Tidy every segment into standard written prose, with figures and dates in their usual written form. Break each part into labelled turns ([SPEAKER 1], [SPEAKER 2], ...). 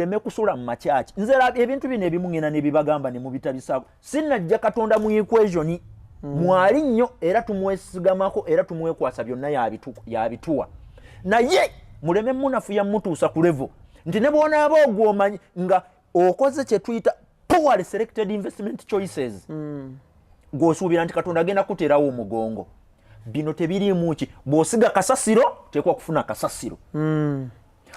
[SPEAKER 1] Leme kusula mu makyaki nzera ebintu bino ebimungena ne bibagamba ne mu bitabisako sinnajja Katonda mu equation mwali nnyo era tumwesigamako era tumwekwasa byonna yabituwa naye muleme munafu ya mutuusa ku level nti ne bwona aba ogwomanyi nga okoze kye tuyita poorly selected investment choices gwosuubira nti Katonda agenda kuteerawo omugongo bino tebiriimu ki bw'osiga kasasiro teekwa kufuna kasasiro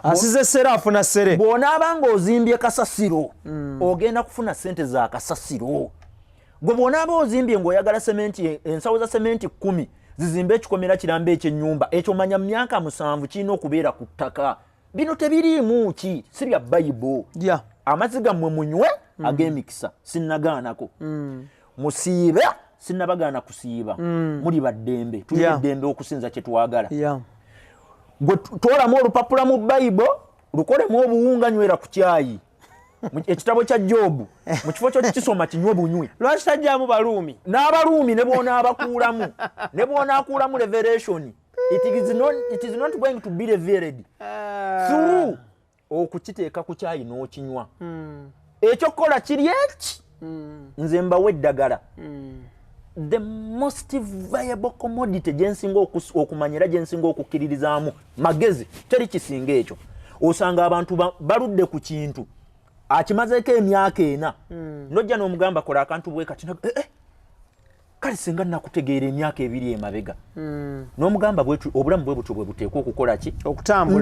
[SPEAKER 2] asize sera afuna sere
[SPEAKER 1] bw'onaabanga ozimbye kasasiro ogenda kufuna sente za kasasiro gwe bw'onaaba ozimbye ng'oyagala sementi ensawo za sementi 10 zizimbe ekikomera kiramba ekyennyumba ekyo manya myaka 7 kirina okubeera ku ttaka bino tebiriimu ki si bya Bible amazzi gammwe munywe ag'emikisa sinnagaanako musiibe sinnabagaana kusiiba muli baddembe tulina eddembe okusinza kye twagala gwe toolamu olupapula mu Bible lukolemu obuwunga nywera ku kyayi ekitabo kya Jobu mu kifo kyo kisoma kinywe bunywi
[SPEAKER 2] lwaki tajjamu Baluumi
[SPEAKER 1] n'Abaluumi ne bw'onaabakuulamu ne bw'onaakuulamu Revelation it is not going to be revealed through okukiteeka ku kyayi n'okinywa ekyo kola kiri eki nze mbawe eddagala the most viable commodity gyensinga okumanyira gyensinga okukkiririzaamu magezi teri kisinga ekyo osanga abantu baludde ku kintu akimazeeko emyaka 4 nojja n'omugamba kola akantu bwe kati kale singa nakutegeera emyaka 2 emabega n'omugamba obulamu bwe butyo bwe buteekwa okukola ki
[SPEAKER 2] okutambula